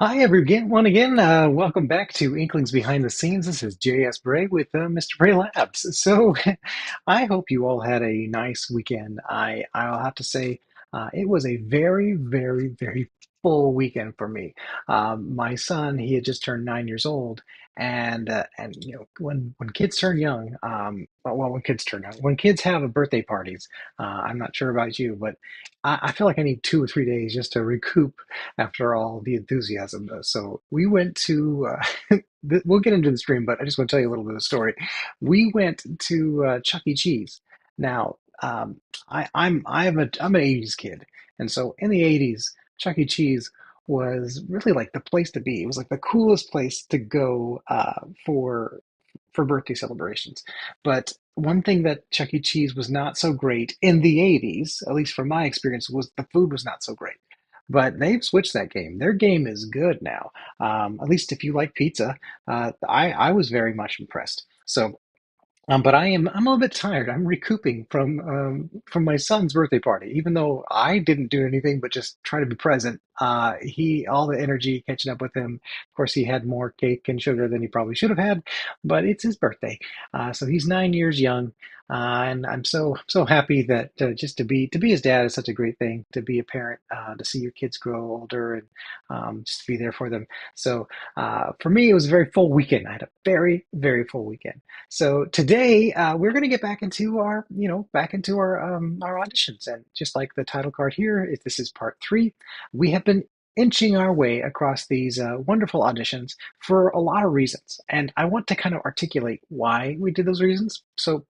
Hi, everyone. Again, welcome back to Inklings Behind the Scenes. This is J.S. Bray with Mr. Bray Labs. So, I hope you all had a nice weekend. I'll have to say, it was a very, very, very full weekend for me. My son, he had just turned 9 years old, and when kids turn young, when kids turn young, when kids have a birthday parties, I'm not sure about you, but I feel like I need 2 or 3 days just to recoup after all the enthusiasm. So we went to, we'll get into the stream, but I just want to tell you a little bit of the story. We went to Chuck E. Cheese. Now, I'm an 80s kid. And so in the 80s, Chuck E. Cheese was really like the place to be. It was like the coolest place to go for birthday celebrations. But one thing that Chuck E. Cheese was not so great in the 80s, at least from my experience, was the food was not so great. But they've switched that game. Their game is good now. At least if you like pizza, I was very much impressed. So but I'm a little bit tired. I'm recouping from my son's birthday party. Even though I didn't do anything but just try to be present, he all the energy catching up with him. Of course, he had more cake and sugar than he probably should have had, but it's his birthday, so he's 9 years young, and I'm so happy that just to be his dad is such a great thing. To be a parent, to see your kids grow older and just to be there for them. So for me, it was a very full weekend. I had a very very full weekend. So today we're going to get back into our auditions, and just like the title card here, if this is part three, we have been inching our way across these wonderful auditions for a lot of reasons, and I want to kind of articulate why we did those reasons. So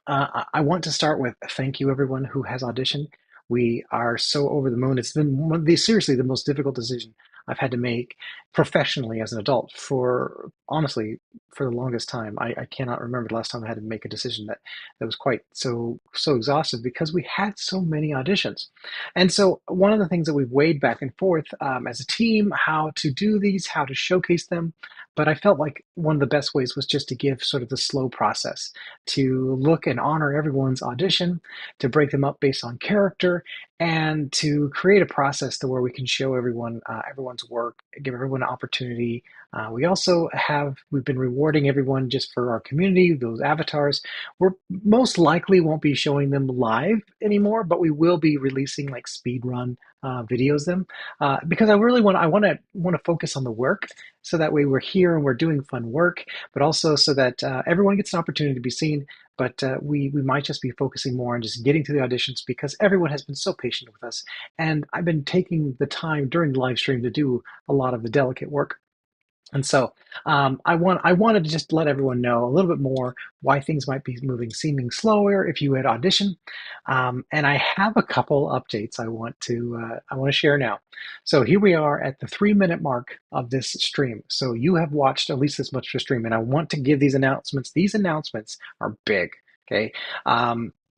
I want to start with thank you everyone who has auditioned. We are so over the moon. It's been seriously the most difficult decision I've had to make professionally as an adult for honestly for the longest time. I cannot remember the last time I had to make a decision that was quite so exhaustive because we had so many auditions. And so one of the things that we've weighed back and forth as a team, how to do these, how to showcase them. But I felt like one of the best ways was just to give sort of the slow process to look and honor everyone's audition, to break them up based on character, and to create a process to where we can show everyone everyone's work, give everyone an opportunity. We've been rewarding everyone just for our community, those avatars. We're most likely won't be showing them live anymore, but we will be releasing like speed run videos them because I want to focus on the work, so that way we're here and we're doing fun work, but also so that everyone gets an opportunity to be seen. But we might just be focusing more on just getting to the auditions because everyone has been so patient with us, and I've been taking the time during the live stream to do a lot of the delicate work. And so I wanted to just let everyone know a little bit more why things might be seeming slower if you had auditioned. And I have a couple updates I want to share now. So here we are at the 3 minute mark of this stream. So you have watched at least this much of the stream, and I want to give these announcements. These announcements are big. Okay.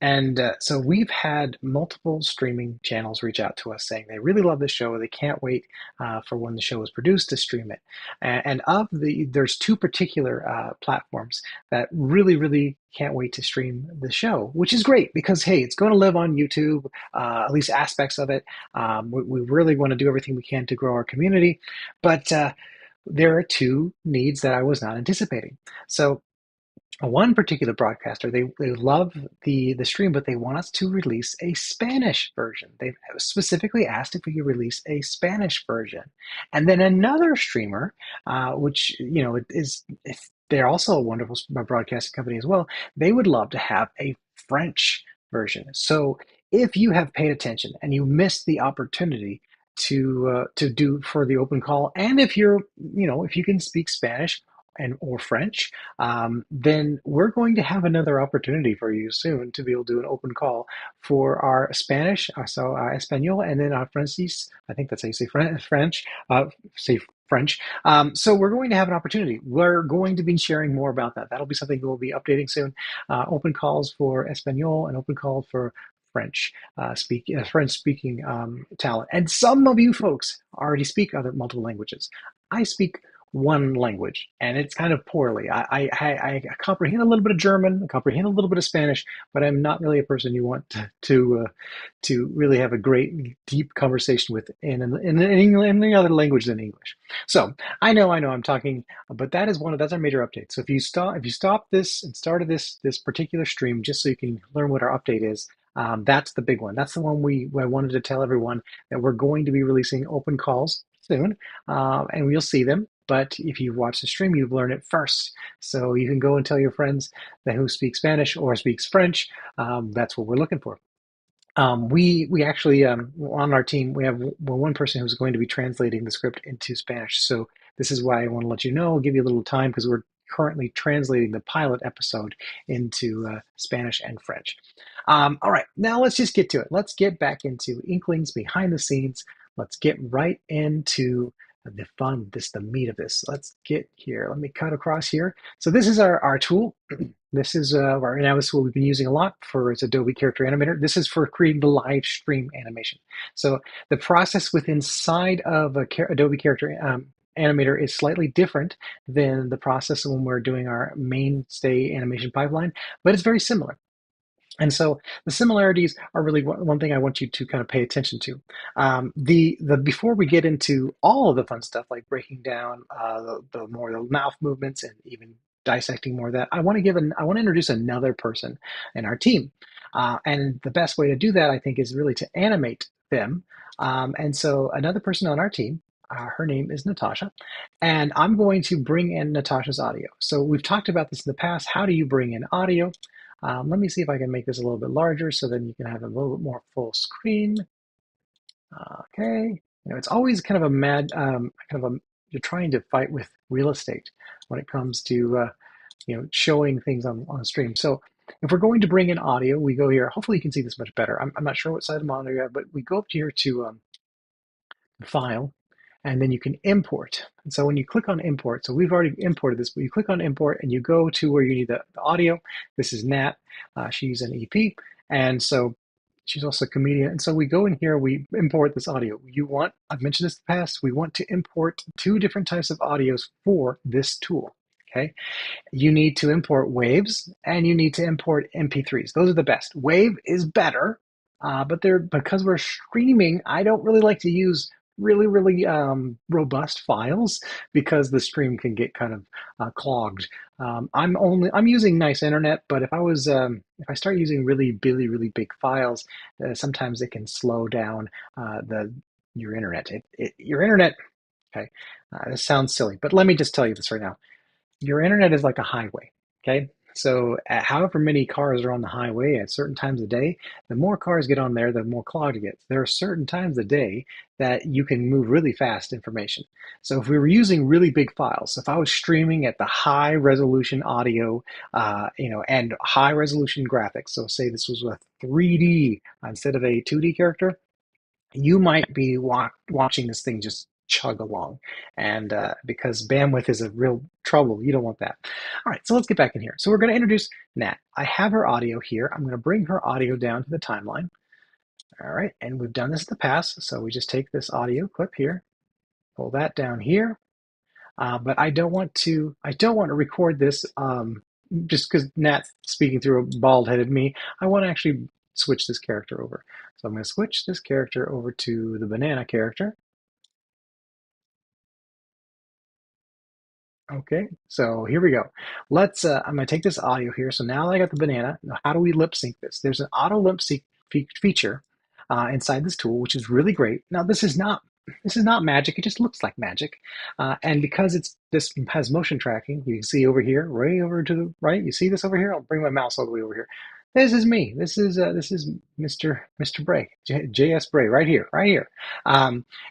And so we've had multiple streaming channels reach out to us saying they really love the show. They can't wait for when the show is produced to stream it. There's two particular platforms that really, really can't wait to stream the show, which is great because hey, it's going to live on YouTube, at least aspects of it. We really want to do everything we can to grow our community, but there are two needs that I was not anticipating. So one particular broadcaster, they love the stream, but they want us to release a Spanish version. They've specifically asked if we could release a Spanish version. And then another streamer, which they're also a wonderful broadcasting company as well. They would love to have a French version. So if you have paid attention and you missed the opportunity to do for the open call, and if you can speak Spanish and or French, then we're going to have another opportunity for you soon to be able to do an open call for our Spanish, so our Espanol, and then our Francis. I think that's how you say French. Say French. So we're going to have an opportunity. We're going to be sharing more about that. That'll be something we'll be updating soon. Open calls for Espanol and open calls for French speaking talent. And some of you folks already speak other multiple languages. I speak one language, and it's kind of poorly. I comprehend a little bit of German, I comprehend a little bit of Spanish, but I'm not really a person you want to really have a great deep conversation with in any other language than English. So I know, I'm talking, but that's our major update. So if you stop this and started this particular stream just so you can learn what our update is, that's the big one. That's the one I wanted to tell everyone that we're going to be releasing open calls soon, and we'll see them. But if you watch the stream, you've learned it first. So you can go and tell your friends that who speak Spanish or speaks French. That's what we're looking for. We actually on our team we have one person who's going to be translating the script into Spanish. So this is why I want to let you know, give you a little time because we're currently translating the pilot episode into Spanish and French. All right, now let's just get to it. Let's get back into Inklings behind the scenes. Let's get right into the fun, the meat of this. Let's get here. Let me cut across here. So this is our tool. This is our analysis tool we've been using a lot for its Adobe Character Animator. This is for creating the live stream animation. So the process within inside of Adobe Character Animator is slightly different than the process when we're doing our mainstay animation pipeline, but it's very similar. And so the similarities are really one thing I want you to kind of pay attention to. The before we get into all of the fun stuff like breaking down the more the mouth movements and even dissecting more of that, I want to introduce another person in our team, and the best way to do that I think is really to animate them. And so another person on our team. Her name is Natasha, and I'm going to bring in Natasha's audio. So we've talked about this in the past. How do you bring in audio? Let me see if I can make this a little bit larger so then you can have a little bit more full screen. Okay, it's always kind of a you're trying to fight with real estate when it comes to showing things on a stream. So if we're going to bring in audio, we go here. Hopefully you can see this much better. I'm not sure what side of the monitor you have, but we go up here to File, and then you can import. And so when you click on import, so we've already imported this, but you click on import and you go to where you need the audio. This is Nat. She's an EP, and so she's also a comedian. And so we go in here, we import this audio. I've mentioned this in the past, we want to import two different types of audios for this tool. Okay, you need to import waves and you need to import MP3s. Those are the best. Wave is better, but because we're streaming, I don't really like to use really robust files because the stream can get kind of clogged. I'm using nice internet, but if I start using really big files, sometimes it can slow down the your internet. Your internet. Okay, this sounds silly, but let me just tell you this right now. Your internet is like a highway, okay? So however many cars are on the highway at certain times of day, the more cars get on there, the more clogged it gets. There are certain times of day that you can move really fast information. So if we were using really big files, if I was streaming at the high resolution audio, and high resolution graphics, so say this was with 3D instead of a 2D character, you might be watching this thing just chug along. And because bandwidth is a real trouble, you don't want that. All right, so let's get back in here. So we're going to introduce Nat. I have her audio here. I'm going to bring her audio down to the timeline. All right, and we've done this in the past. So we just take this audio clip here, pull that down here. But I don't want to record this just because Nat's speaking through a bald-headed me. I want to actually switch this character over. So I'm going to switch this character over to the banana character. Okay, so here we go. I'm going to take this audio here. So now I got the banana. Now, how do we lip sync this? There's an auto lip sync feature inside this tool, which is really great. Now, this is not magic. It just looks like magic. And because this has motion tracking, you can see over here, way over to the right. You see this over here? I'll bring my mouse all the way over here. This is me. This is Mr. Bray, JS Bray, right here, right here.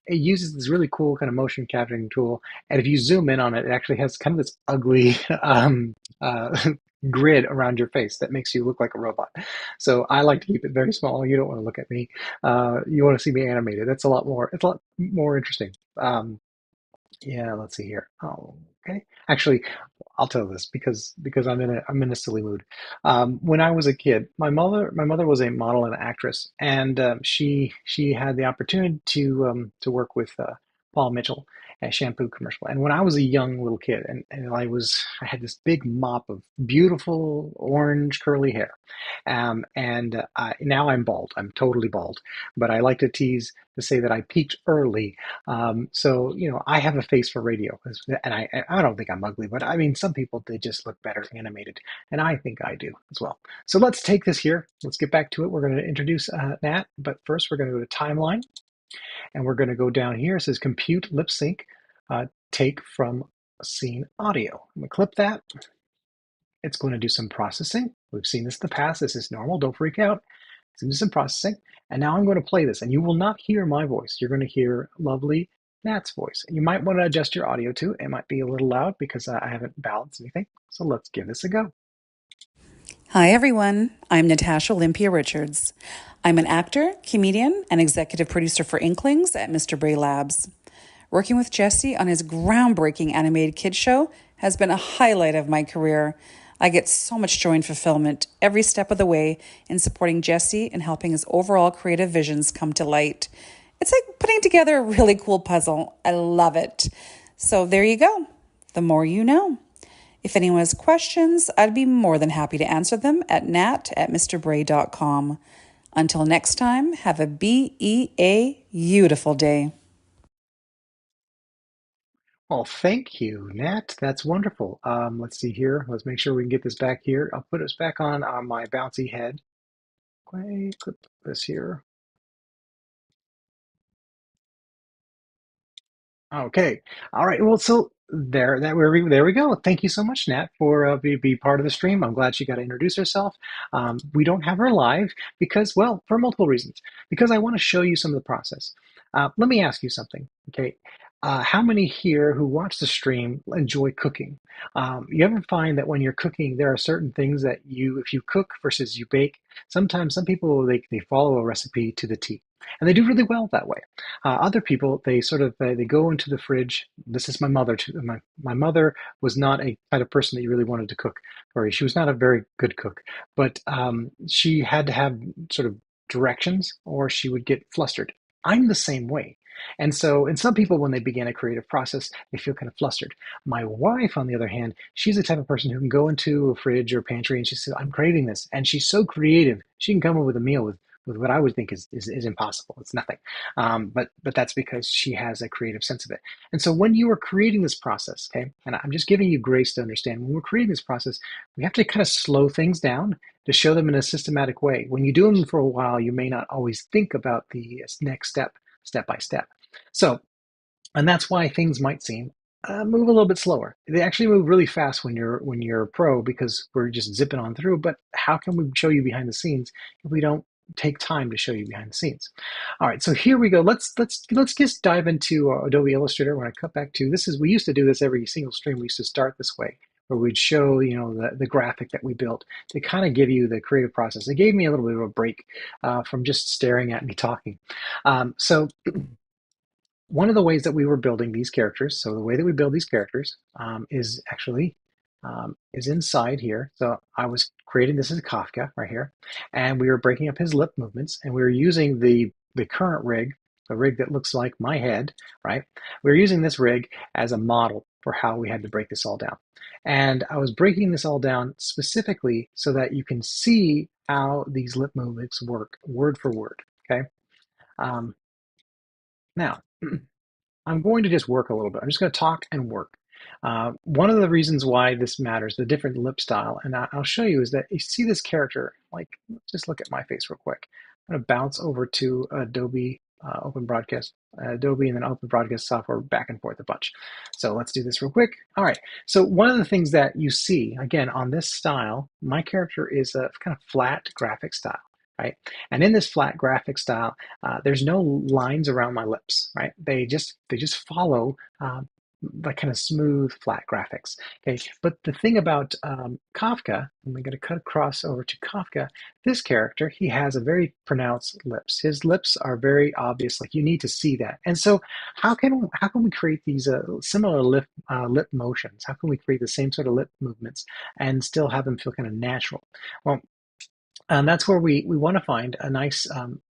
It uses this really cool kind of motion capturing tool, and if you zoom in on it, it actually has kind of this ugly grid around your face that makes you look like a robot. So I like to keep it very small. You don't want to look at me. You want to see me animated. It's a lot more interesting. Yeah, let's see here. Oh, okay. Actually, I'll tell this because I'm in a silly mood. When I was a kid, my mother was a model and actress, and she had the opportunity to work with Paul Mitchell a shampoo commercial. And when I was a young little kid, and I had this big mop of beautiful orange curly hair, now I'm bald. I'm totally bald, but I like to tease to say that I peaked early. So I have a face for radio, and I don't think I'm ugly, but I mean some people they just look better animated, and I think I do as well. So let's take this here. Let's get back to it. We're going to introduce Nat, but first we're going to go to timeline. And we're going to go down here. It says compute lip sync, take from scene audio. I'm going to clip that. It's going to do some processing. We've seen this in the past. This is normal. Don't freak out. It's going to do some processing. And now I'm going to play this. And you will not hear my voice. You're going to hear lovely Nat's voice. You might want to adjust your audio too. It might be a little loud because I haven't balanced anything. So let's give this a go. Hi, everyone. I'm Natasha Olympia Richards. I'm an actor, comedian, and executive producer for Inklings at Mr. Bray Labs. Working with Jesse on his groundbreaking animated kids show has been a highlight of my career. I get so much joy and fulfillment every step of the way in supporting Jesse and helping his overall creative visions come to light. It's like putting together a really cool puzzle. I love it. So there you go. The more you know. If anyone has questions, I'd be more than happy to answer them at nat@mrbray.com. Until next time, have a beautiful day. Well, thank you, Nat. That's wonderful. Let's see here. Let's make sure we can get this back here. I'll put us back on my bouncy head. Okay, clip this here. Okay. All right. Well, so there we go. Thank you so much, Nat, for be part of the stream. I'm glad she got to introduce herself. We don't have her live because, well, for multiple reasons. Because I want to show you some of the process. Let me ask you something. Okay. How many here who watch the stream enjoy cooking? You ever find that when you're cooking, there are certain things that if you cook versus you bake, sometimes some people they follow a recipe to the T, and they do really well that way. Other people, they sort of they go into the fridge. This is my mother too. My mother was not a kind of person that you really wanted to cook for you. She was not a very good cook, but she had to have sort of directions, or she would get flustered. I'm the same way. And some people, when they begin a creative process, they feel kind of flustered. My wife, on the other hand, she's the type of person who can go into a fridge or pantry and she says, I'm craving this. And she's so creative. She can come up with a meal with what I would think is impossible. It's nothing. But that's because she has a creative sense of it. And so when you are creating this process, okay, and I'm just giving you grace to understand, when we're creating this process, we have to kind of slow things down to show them in a systematic way. When you do them for a while, you may not always think about the next step by step. So, and that's why things might seem move a little bit slower. They actually move really fast when you're a pro because we're just zipping on through. But how can we show you behind the scenes if we don't take time to show you behind the scenes? All right, so here we go. Let's just dive into Adobe Illustrator. When I cut back to this, is we used to do this every single stream. We used to start this way, where we'd show the graphic that we built to kind of give you the creative process. It gave me a little bit of a break from just staring at me talking. So one of the ways that we were building these characters, so the way that we build these characters is actually is inside here. So I was creating this as a Kafka right here, and we were breaking up his lip movements, and we were using the current rig, the rig that looks like my head, right? We were using this rig as a model for how we had to break this all down. And I was breaking this all down specifically so that you can see how these lip movements work word for word, okay? Um, Now, I'm going to just work a little bit. I'm just going to talk and work. One of the reasons why this matters, the different lip style, and I'll show you, is that you see this character, like, just look at my face real quick. I'm going to bounce over to Adobe Open Broadcast, Adobe and then Open Broadcast software back and forth a bunch. So let's do this real quick. All right. So one of the things that you see, again, on this style, my character is a kind of flat graphic style, right? And in this flat graphic style, there's no lines around my lips, right? They just follow like kind of smooth, flat graphics. Okay, but the thing about Kafka, I'm going to cut across over to Kafka. This character, he has a very pronounced lips. His lips are very obvious. Like you need to see that. And so, how can we create these similar lip motions? How can we create the same sort of lip movements and still have them feel kind of natural? Well, and that's where we want to find a nice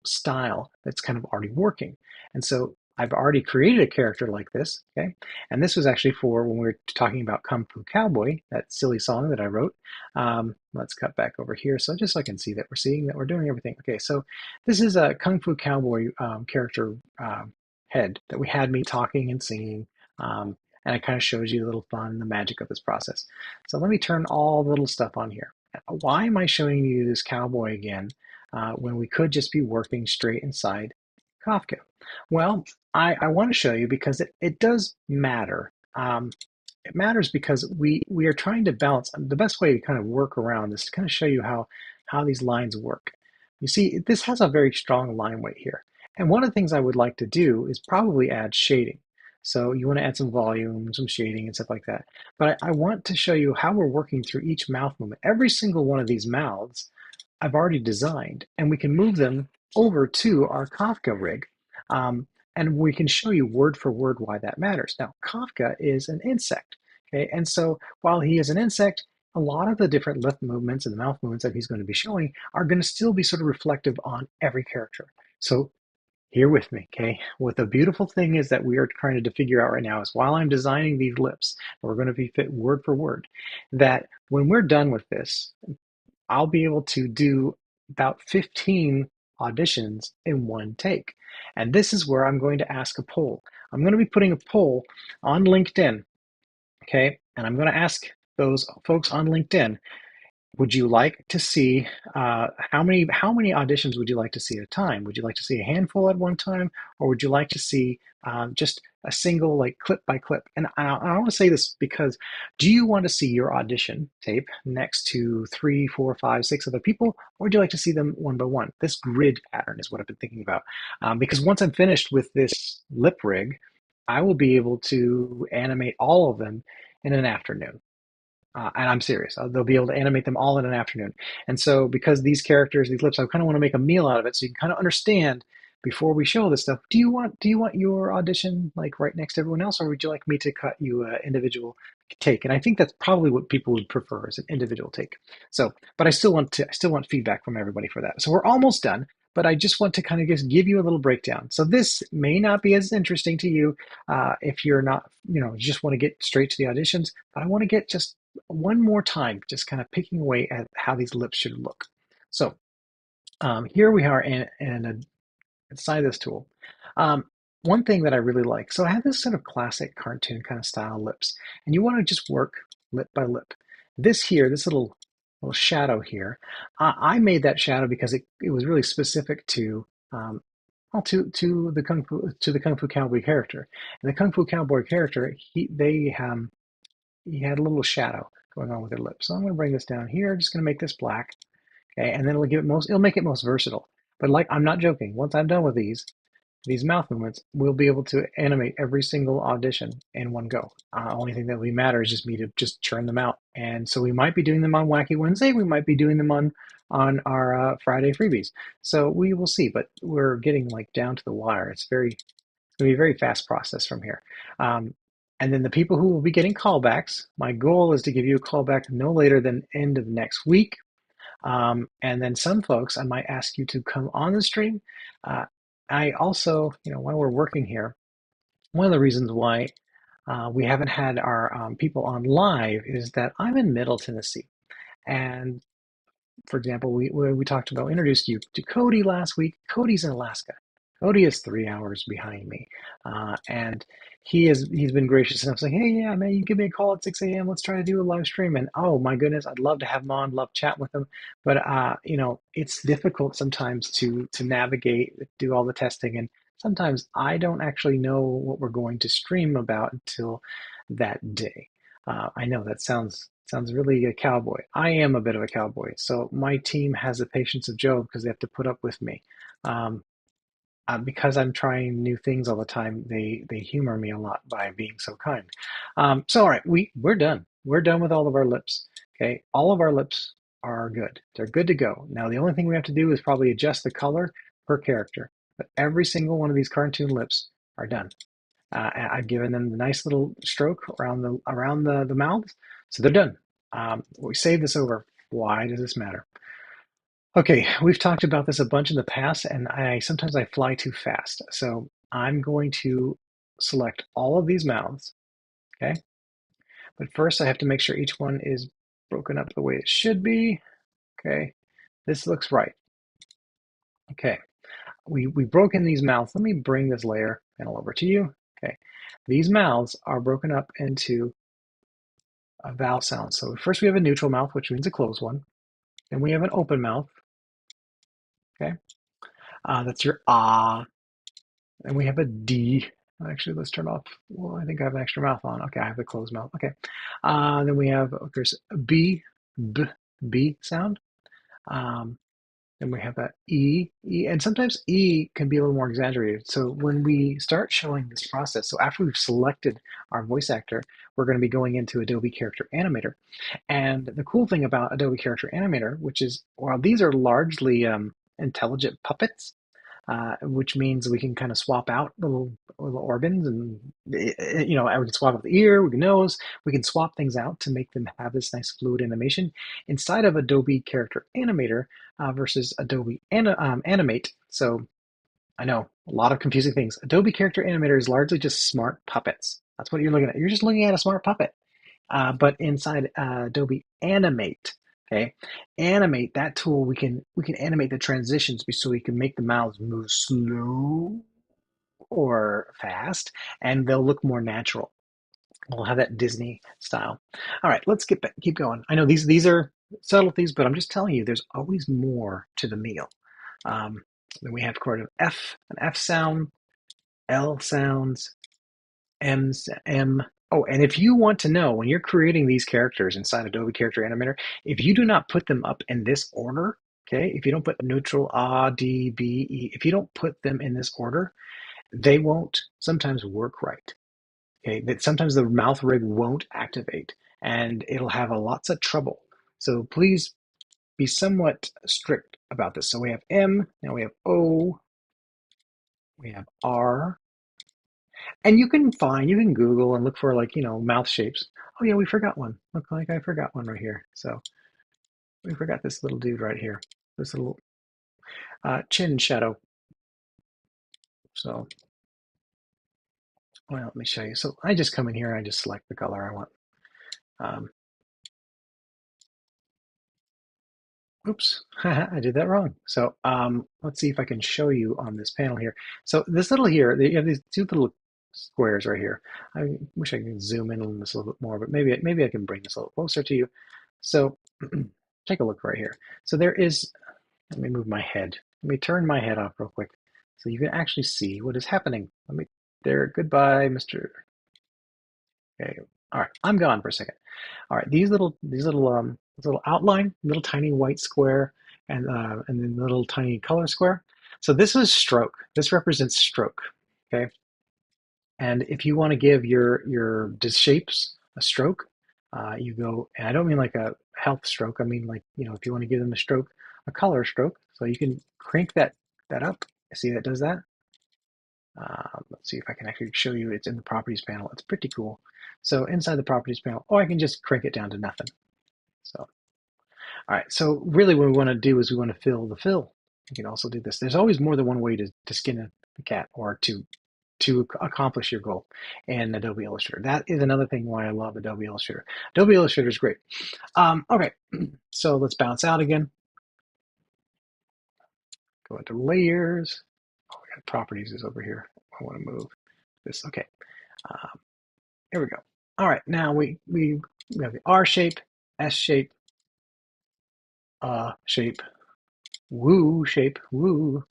style that's kind of already working. And so I've already created a character like this, okay? And this was actually for when we were talking about Kung Fu Cowboy, that silly song that I wrote. Let's cut back over here so just so I can see that we're seeing that we're doing everything. Okay, so this is a Kung Fu Cowboy character head that we had me talking and singing. And it kind of shows you a little fun, the magic of this process. So let me turn all the little stuff on here. Why am I showing you this cowboy again when we could just be working straight inside Kafka? Well, I want to show you because it does matter. It matters because we are trying to balance. The best way to kind of work around this is to kind of show you how these lines work. You see, this has a very strong line weight here. And one of the things I would like to do is probably add shading. So you want to add some volume, some shading and stuff like that. But I want to show you how we're working through each mouth movement. Every single one of these mouths I've already designed, and we can move them over to our Kafka rig. Um, and we can show you word for word why that matters. Now, Kafka is an insect, okay? And so while he is an insect, a lot of the different lip movements and the mouth movements that he's going to be showing are going to still be sort of reflective on every character. So here with me, okay? What the beautiful thing is that we are trying to figure out right now is while I'm designing these lips, we're going to be fit word for word, that when we're done with this, I'll be able to do about 15 auditions in one take. And this is where I'm going to ask a poll. I'm going to be putting a poll on LinkedIn, okay? And I'm going to ask those folks on LinkedIn, would you like to see how many auditions would you like to see at a time? Would you like to see a handful at one time, or would you like to see just a single like clip by clip? And I want to say this because do you want to see your audition tape next to three, four, five, six other people, or would you like to see them one by one? This grid pattern is what I've been thinking about because once I'm finished with this lip rig, I will be able to animate all of them in an afternoon. And I'm serious. They'll be able to animate them all in an afternoon. And so, because these characters, these lips, I kind of want to make a meal out of it, so you can kind of understand before we show this stuff. Do you want your audition like right next to everyone else, or would you like me to cut you an individual take? And I think that's probably what people would prefer is an individual take. So, but I still want feedback from everybody for that. So we're almost done. But I just want to kind of just give you a little breakdown. So this may not be as interesting to you if you're not, you just want to get straight to the auditions. But I want to get just one more time, just kind of picking away at how these lips should look. So here we are inside this tool. One thing that I really like, so I have this sort of classic cartoon kind of style lips, and you want to just work lip by lip. This here, this little shadow here, I made that shadow because it was really specific to well, to the Kung Fu Cowboy character. And the Kung Fu Cowboy character, he had a little shadow going on with their lips. So I'm going to bring this down here. Just going to make this black. Okay, and then it'll make it most versatile. But like, I'm not joking. Once I'm done with these mouth movements, we'll be able to animate every single audition in one go. Only thing that really matters is just me to just churn them out. And so we might be doing them on Wacky Wednesday. We might be doing them on our Friday freebies. So we will see. But we're getting like down to the wire. It's going to be a very fast process from here. And then the people who will be getting callbacks, my goal is to give you a callback no later than end of next week. And then some folks, I might ask you to come on the stream. I also, while we're working here, one of the reasons why we haven't had our people on live is that I'm in Middle Tennessee. And for example, we talked about, introduced you to Cody last week. Cody's in Alaska. Cody is 3 hours behind me, and he's been gracious enough saying, "Hey, yeah, man, you give me a call at 6 a.m. Let's try to do a live stream." And oh my goodness, I'd love to have him on, love chat with him, but it's difficult sometimes to navigate, do all the testing, and sometimes I don't actually know what we're going to stream about until that day. I know that sounds really a cowboy. I am a bit of a cowboy, so my team has the patience of Job because they have to put up with me. Um, because I'm trying new things all the time, they humor me a lot by being so kind. So all right, we're done. We're done with all of our lips. Okay, all of our lips are good. They're good to go. Now the only thing we have to do is probably adjust the color per character. But every single one of these cartoon lips are done. I've given them the nice little stroke around the mouths, so they're done. We save this over. Why does this matter? Okay, we've talked about this a bunch in the past, and sometimes I fly too fast. So I'm going to select all of these mouths, okay? But first I have to make sure each one is broken up the way it should be, okay? This looks right. Okay, we've broken these mouths. Let me bring this layer panel over to you. Okay, these mouths are broken up into a vowel sound. So first we have a neutral mouth, which means a closed one. Then we have an open mouth, okay? That's your ah. And we have a D. Actually, let's turn off. Well, I think I have an extra mouth on. Okay, I have the closed mouth. Okay. Then we have, there's a B, B, B sound. Um, then we have a E, E, and sometimes E can be a little more exaggerated. So when we start showing this process, so after we've selected our voice actor, we're going to be going into Adobe Character Animator. And the cool thing about Adobe Character Animator, which is, while these are largely intelligent puppets, which means we can kind of swap out little organs, and we can swap out the ear, we can nose, we can swap things out to make them have this nice fluid animation inside of Adobe Character Animator versus Adobe Animate. So I know a lot of confusing things. Adobe Character Animator is largely just smart puppets. That's what you're looking at. You're just looking at a smart puppet. But inside Adobe Animate, okay, Animate, that tool, we can animate the transitions so we can make the mouths move slow or fast, and they'll look more natural. We'll have that Disney style. All right, let's keep going. I know these are subtleties, but I'm just telling you, there's always more to the meal. Um, then we have an F sound, L sounds, M. Oh, and if you want to know when you're creating these characters inside Adobe Character Animator, if you do not put them up in this order, okay, if you don't put neutral, A, D, B, E, if you don't put them in this order, they won't sometimes work right. Okay, that sometimes the mouth rig won't activate and it'll have a lots of trouble. So please be somewhat strict about this. So we have M, now we have O, we have R, and you can Google and look for like, mouth shapes. Oh yeah, we forgot one. Look like I forgot one right here. So we forgot this little dude right here. This little chin shadow. So, well, let me show you. So I just come in here and I just select the color I want. Um, Oops, I did that wrong. So let's see if I can show you on this panel here. So this little here, you have these two little squares right here. I wish I could zoom in on this a little bit more, but maybe I can bring this a little closer to you. So take a look right here. So there is, let me move my head. Let me turn my head off real quick so you can actually see what is happening. Goodbye, Mr. Okay, all right, I'm gone for a second. All right, this little outline, little tiny white square, and then little tiny color square. So this is stroke. This represents stroke. Okay, and if you want to give your shapes a stroke, you go. And I don't mean like a health stroke. I mean like if you want to give them a stroke, a color stroke. So you can crank that up. See that does that. Let's see if I can actually show you. It's in the properties panel. It's pretty cool. So inside the properties panel, I can just crank it down to nothing. So, all right. So really what we want to do is we want to fill the fill. You can also do this. There's always more than one way to skin a cat or to accomplish your goal in Adobe Illustrator. That is another thing why I love Adobe Illustrator. Adobe Illustrator is great. Okay, so let's bounce out again. Go into layers. Oh, we got properties is over here. I want to move this. Okay. Um, Here we go. All right, now we have the R shape, S shape, shape, woo shape, woo.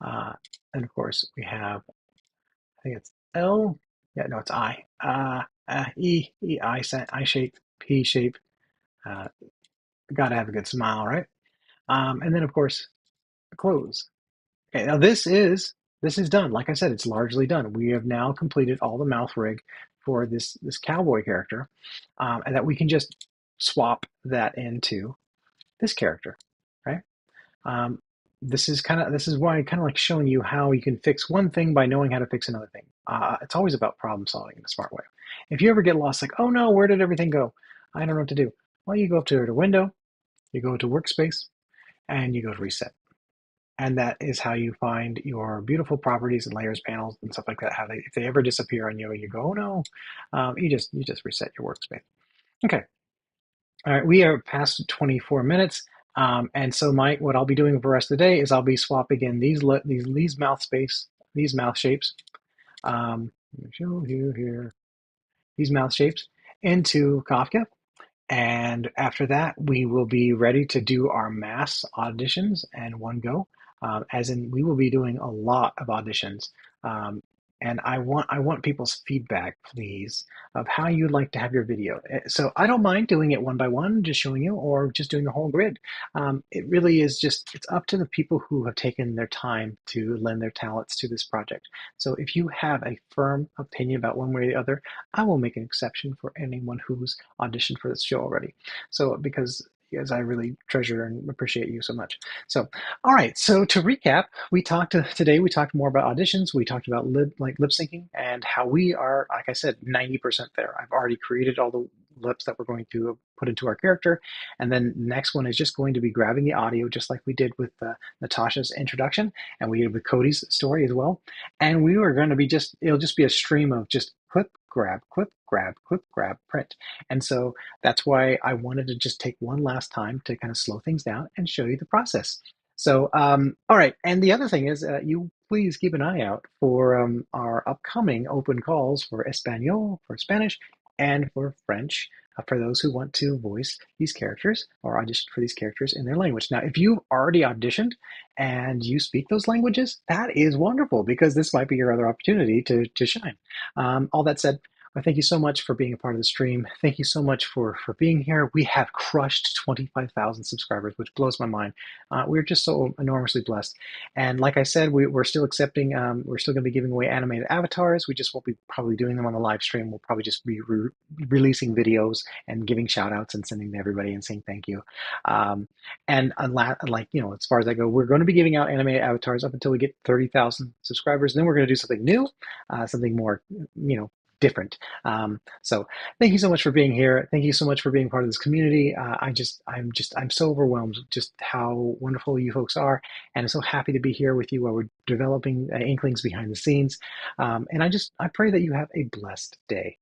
And of course we have, I think it's L. Yeah, no, it's I. E, I shape, P shape. Uh, Gotta have a good smile, right? And then of course close. Okay, now this is done. Like I said, it's largely done. We have now completed all the mouth rig for this cowboy character, and that we can just swap that into this character, right? Um, this is why kind of like showing you how you can fix one thing by knowing how to fix another thing. It's always about problem solving in a smart way. If you ever get lost, like, oh no, where did everything go? I don't know what to do. Well, you go up to the window, you go to workspace, and you go to reset. And that is how you find your beautiful properties and layers panels and stuff like that. How they, if they ever disappear on you, and you go, oh no, you just reset your workspace. Okay, all right, we are past 24 minutes. And so what I'll be doing for the rest of the day is I'll be swapping in these mouth space, these mouth shapes. Let me show you here these mouth shapes into Kafka. And after that, we will be ready to do our mass auditions in one go. As in, we will be doing a lot of auditions. Um, and I want people's feedback, please, of how you'd like to have your video. So I don't mind doing it one by one, just showing you, or just doing a whole grid. It really is it's up to the people who have taken their time to lend their talents to this project. So if you have a firm opinion about one way or the other, I will make an exception for anyone who's auditioned for this show already. So because I really treasure and appreciate you so much. So, all right. So to recap, today. We talked more about auditions. We talked about lip syncing and how we are, like I said, 90% there. I've already created all the lips that we're going to put into our character, and then next one is just going to be grabbing the audio, just like we did with Natasha's introduction, and we did with Cody's story as well. And we were going to be it'll just be a stream of just clip, grab, print. And so that's why I wanted to just take one last time to kind of slow things down and show you the process. So, all right. And the other thing is, you please keep an eye out for our upcoming open calls for Espanol, for Spanish, and for French, for those who want to voice these characters or audition for these characters in their language. Now, if you've already auditioned and you speak those languages, that is wonderful, because this might be your other opportunity to shine. All that said, well, thank you so much for being a part of the stream. Thank you so much for being here. We have crushed 25,000 subscribers, which blows my mind. We're just so enormously blessed. And like I said, we're still accepting, we're still going to be giving away animated avatars. We just won't be probably doing them on the live stream. We'll probably just be releasing videos and giving shout outs and sending to everybody and saying thank you. Um, and like, as far as I go, we're going to be giving out animated avatars up until we get 30,000 subscribers. And then we're going to do something new, something more, different. So thank you so much for being here. Thank you so much for being part of this community. I'm so overwhelmed just how wonderful you folks are, and I'm so happy to be here with you while we're developing Inklings behind the scenes. And I pray that you have a blessed day.